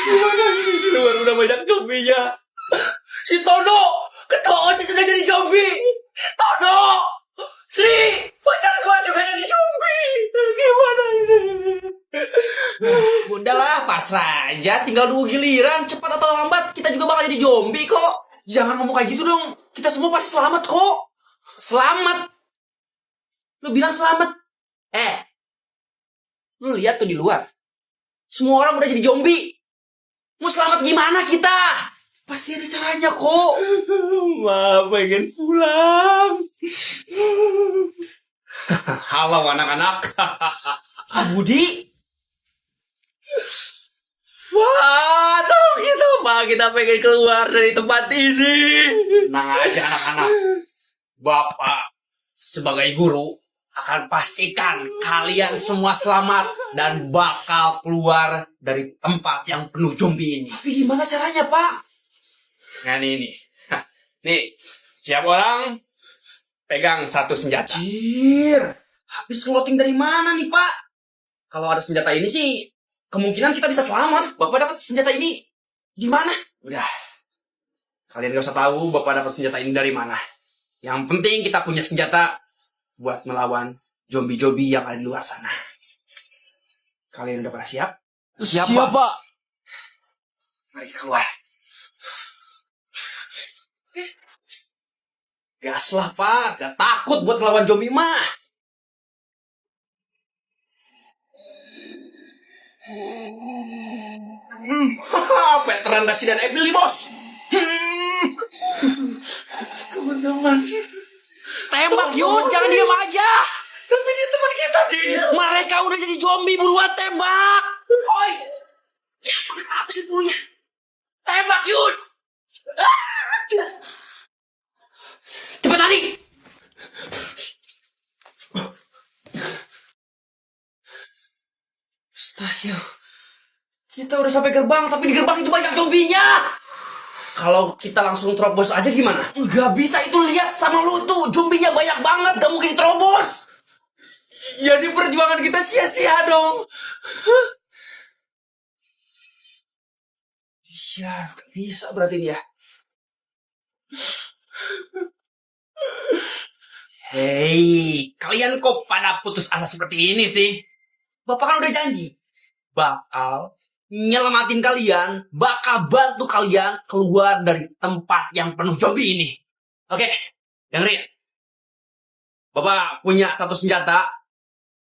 Gimana ini? Di luar udah banyak zombinya. Si Tono, ketua OSIS sudah jadi zombie. Tono, Sri, pacar gua juga jadi zombie. Gimana ini? Udahlah, pasrah aja. Tinggal 2 giliran. Cepat atau lambat, kita juga bakal jadi zombie kok. Jangan ngomong kayak gitu dong. Kita semua pasti selamat kok. Selamat? Lu bilang selamat? Lu lihat tuh di luar. Semua orang udah jadi zombie. Mau selamat gimana kita? Pasti ada caranya kok. Ma, pengen pulang. Halo anak-anak. Pak Budi. Wah, tahu kita, Pak. Kita pengen keluar dari tempat ini. Tenang aja anak-anak. Bapak sebagai guru akan pastikan kalian semua selamat dan bakal keluar dari tempat yang penuh zombie ini. Tapi gimana caranya, Pak? Nah ini. Nih, setiap orang pegang 1 senjata. Jir, habis ngeloting dari mana nih, Pak? Kalau ada senjata ini sih, kemungkinan kita bisa selamat. Bapak dapat senjata ini di mana? Udah. Kalian gak usah tahu Bapak dapat senjata ini dari mana. Yang penting kita punya senjata buat melawan zombie-zombie yang ada di luar sana. Kalian udah pada siap? Siap, Pak. Mari kita keluar. Gas lah, Pak. Gak takut buat melawan zombie mah. Veteran Resident Evil nih, bos. Teman-teman. Tembak yuk, jangan diam aja. Tapi dia teman kita, dia. Mereka udah jadi zombie, buruan tembak. Oi. Ya, apa sih burunya? Tembak yuk. Cepat lari. Mustahil. Kita udah sampai gerbang, tapi di gerbang itu banyak zombinya. Kalau kita langsung terobos aja gimana? Nggak bisa, itu lihat sama lu tuh. Zombinya banyak banget, gak mungkin diterobos. Jadi perjuangan kita sia-sia dong. Iya, bisa berarti dia. Hei, kalian kok pada putus asa seperti ini sih? Bapak kan udah janji. Bakal nyelamatin kalian, bakal bantu kalian keluar dari tempat yang penuh zombie ini. Oke, dengerin. Bapak punya 1 senjata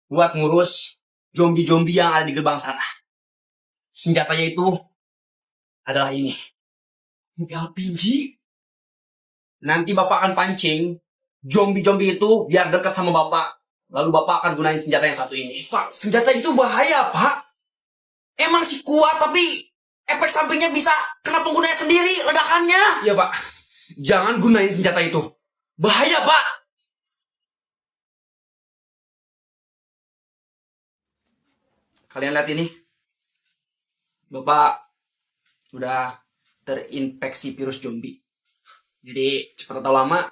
buat ngurus zombie-zombie yang ada di gerbang sana. Senjatanya itu adalah ini. LPG. Nanti Bapak akan pancing zombie-zombie itu biar dekat sama Bapak. Lalu Bapak akan gunain senjata yang 1 ini. Pak, senjata itu bahaya, Pak. Emang sih kuat, tapi efek sampingnya bisa kena penggunanya sendiri, ledakannya. Iya, Pak. Jangan gunain senjata itu. Bahaya, Pak. Kalian lihat ini. Bapak udah terinfeksi virus zombie. Jadi, cepat atau lama,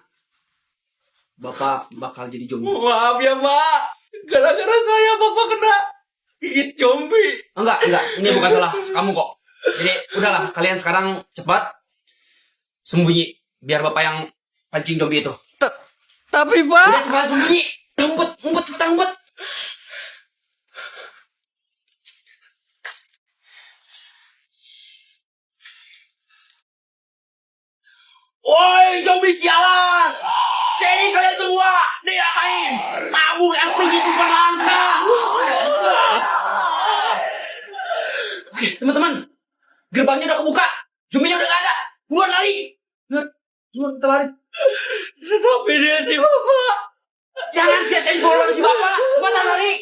Bapak bakal jadi zombie. Maaf ya, Pak. Gara-gara saya Bapak kena gigit zombie. Enggak. Ini bukan salah kamu kok. Jadi, udahlah. Kalian sekarang cepat sembunyi. Biar Bapak yang pancing zombie itu. Tapi, Pak. Udah, cepat sembunyi. Ngumpet, cepetan ngumpet. Woi, zombie sialan! Sini kalian semua! Dirasain! Tabung LPG super langka! Oke, teman-teman. Gerbangnya udah kebuka. Zombinya udah gak ada. Buruan lari. Buruan kita lari. Tapi dia sih, Bapak. Jangan sia-siain buruan si Bapak. Cepetan lari.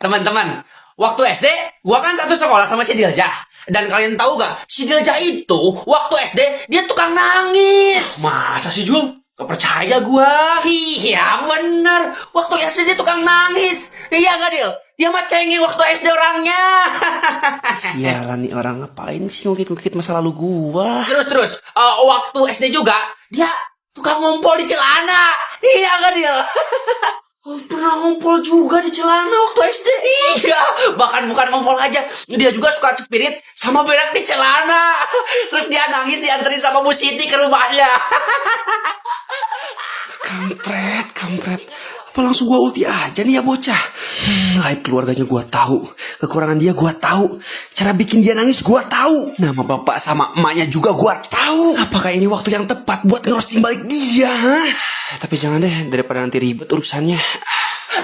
Teman-teman. Waktu SD, gua kan satu sekolah sama si Dilja. Dan kalian tahu gak, si Dilja itu waktu SD dia tukang nangis. Masa sih, Jul? Gak percaya gua. Iya bener. Waktu SD dia tukang nangis. Iya gak, Dil? Dia mah cengeng waktu SD orangnya. Sialan nih orang, ngapain sih ngukit-ngukit masa lalu gua? Terus, waktu SD juga dia tukang ngumpul di celana. Iya gak, Dil? Pernah ngumpul juga di celana waktu SD. Iya, bahkan bukan ngumpul aja. Dia juga suka cepirit sama berak di celana. Terus dia nangis dianterin sama Bu Siti ke rumahnya. Kampret. Apa langsung gua ulti aja nih ya bocah? Aib keluarganya gua tahu, kekurangan dia gua tahu, cara bikin dia nangis gua tahu, nama bapak sama emaknya juga gua tahu. Apakah ini waktu yang tepat buat ngerosting balik dia? Ha? Tapi jangan deh, daripada nanti ribet urusannya.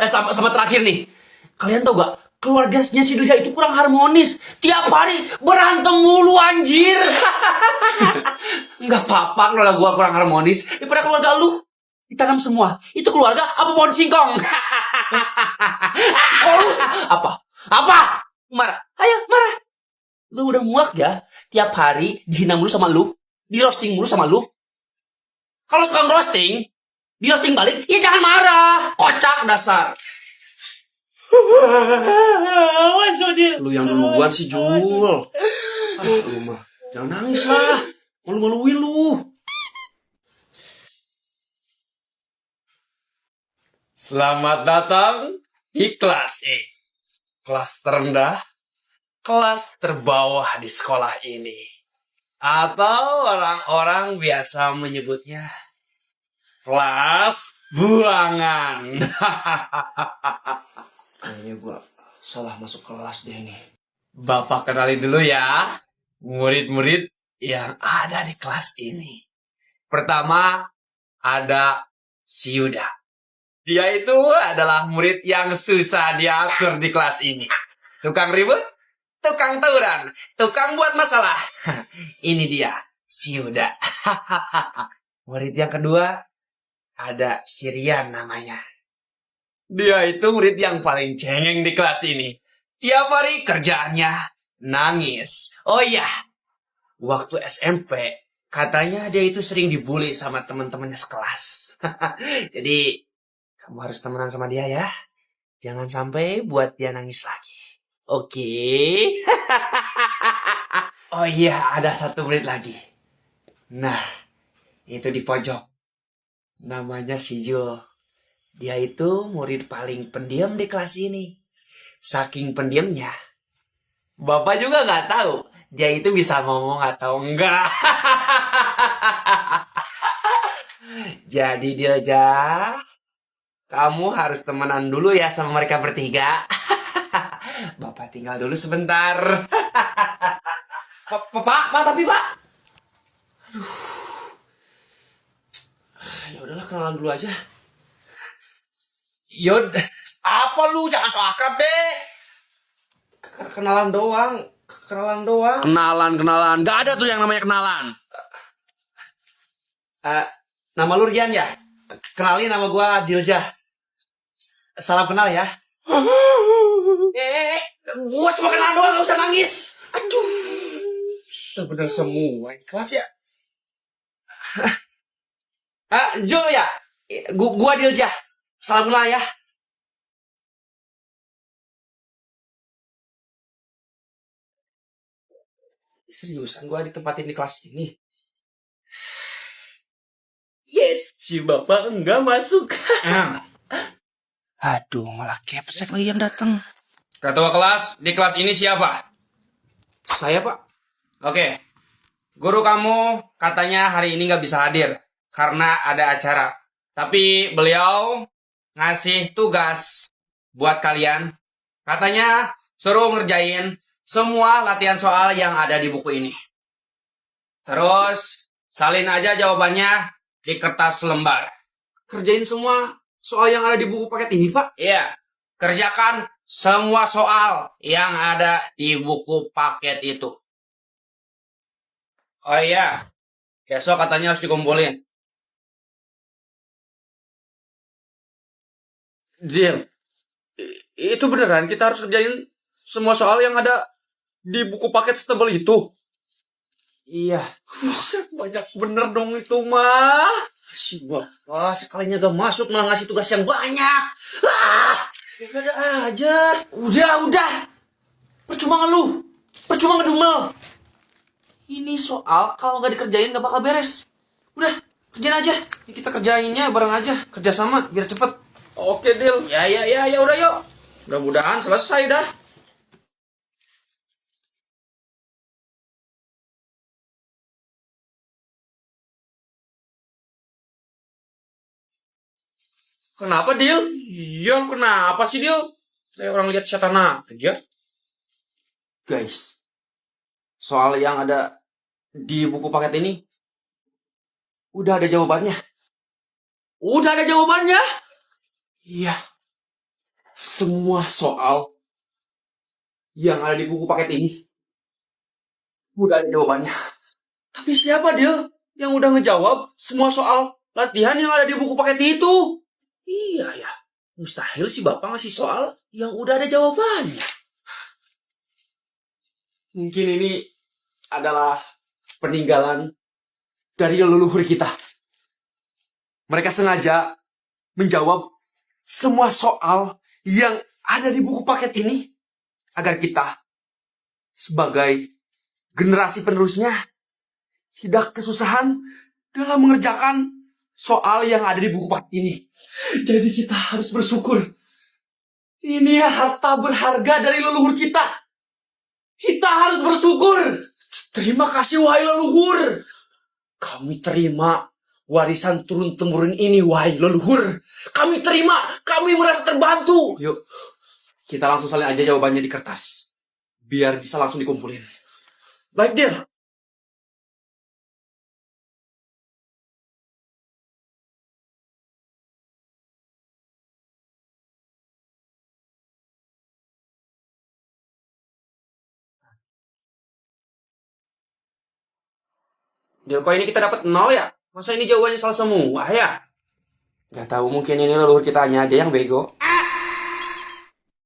Sama terakhir nih. Kalian tau gak? Keluarganya si Dilja itu kurang harmonis. Tiap hari berantem mulu anjir. Nggak apa-apa keluarga gua kurang harmonis. Daripada keluarga lu ditanam semua. Itu keluarga apa pohon singkong? Oh, lu apa? Marah. Ayo marah. Lu udah muak ya? Tiap hari dihina mulu sama lu, di roasting mulu sama lu. Kalau suka roasting, di roasting balik, ya jangan marah. Kocak dasar. Lu yang duluan sih Jul. Lu mah jangan nangis lah. Malu-maluin lu. Selamat datang di kelas E. Kelas terendah, kelas terbawah di sekolah ini. Atau orang-orang biasa menyebutnya kelas buangan. Kayaknya gue salah masuk kelas deh ini. Bapak kenalin dulu ya murid-murid yang ada di kelas ini. Pertama ada si Yuda. Dia itu adalah murid yang susah diatur di kelas ini. Tukang ribut, tukang tawuran, tukang buat masalah. Ini dia, si Yuda. Murid yang kedua, ada si Rian namanya. Dia itu murid yang paling cengeng di kelas ini. Tiap hari kerjaannya nangis. Oh iya, waktu SMP, katanya dia itu sering dibully sama teman-temannya sekelas. Jadi, kamu harus temenan sama dia ya. Jangan sampai buat dia nangis lagi. Oke. Oh iya, ada satu murid lagi. Nah, itu di pojok. Namanya si Jul. Dia itu murid paling pendiam di kelas ini. Saking pendiamnya, Bapak juga nggak tahu dia itu bisa ngomong atau enggak. Jadi Dilja, kamu harus temenan dulu ya sama mereka bertiga. Bapak tinggal dulu sebentar. Pak, tapi Pak. Aduh. Ya udahlah, kenalan dulu aja. Yod, apa lu? Jangan so akrab deh. Kenalan doang. Kenalan. Gak ada tuh yang namanya kenalan. Nama lu Rian ya? Kenalin, nama gua Dilja. Salam kenal ya. Gua cuma kenalan doang, gak usah nangis. Aduh. Bener semua kelas ya. Jul ya? Gua Dilja. Salam kenal ya. Seriusan gua ditempatin di kelas ini. Yes, si bapak enggak masuk. Aduh, malah kepsek lagi yang datang. Ketua kelas, di kelas ini siapa? Saya, Pak. Oke. Guru kamu katanya hari ini nggak bisa hadir karena ada acara. Tapi beliau ngasih tugas buat kalian. Katanya suruh ngerjain semua latihan soal yang ada di buku ini. Terus salin aja jawabannya di kertas lembar. Kerjain semua soal yang ada di buku paket ini, Pak? Iya. Kerjakan semua soal yang ada di buku paket itu. Oh iya. Besok katanya harus dikumpulin. Jil, itu beneran kita harus kerjain semua soal yang ada di buku paket setebal itu? Iya. Buset, banyak bener dong itu mah. Si bapak sekalinya gak masuk malah ngasih tugas yang banyak. Ada aja. Udah. Percuma ngeluh. Percuma ngedumel. Ini soal kalau gak dikerjain gak bakal beres. Udah, kerjain aja. Kita kerjainnya bareng aja. Kerja sama biar cepet. Oke, Dil. Ya udah yuk. Mudah-mudahan selesai dah. Kenapa, Dil? Iya, kenapa sih, Dil? Kayak orang lihat setan aja. Guys, soal yang ada di buku paket ini, udah ada jawabannya. Udah ada jawabannya. Iya, semua soal yang ada di buku paket ini, udah ada jawabannya. Tapi siapa, Dil, yang udah ngejawab semua soal latihan yang ada di buku paket itu? Iya ya, mustahil sih Bapak ngasih soal yang udah ada jawabannya. Mungkin ini adalah peninggalan dari leluhur kita. Mereka sengaja menjawab semua soal yang ada di buku paket ini agar kita sebagai generasi penerusnya tidak kesusahan dalam mengerjakan soal yang ada di buku paket ini. Jadi kita harus bersyukur. Ini harta berharga dari leluhur kita. Kita harus bersyukur. Terima kasih wahai leluhur. Kami terima warisan turun-temurun ini wahai leluhur. Kami terima, kami merasa terbantu. Yuk, kita langsung salin aja jawabannya di kertas. Biar bisa langsung dikumpulin. Baik, Dil. Dil, kok ini kita dapat 0 ya? Masa ini jawabannya salah semua ya? Gak tahu, mungkin ini leluhur kita aja yang bego.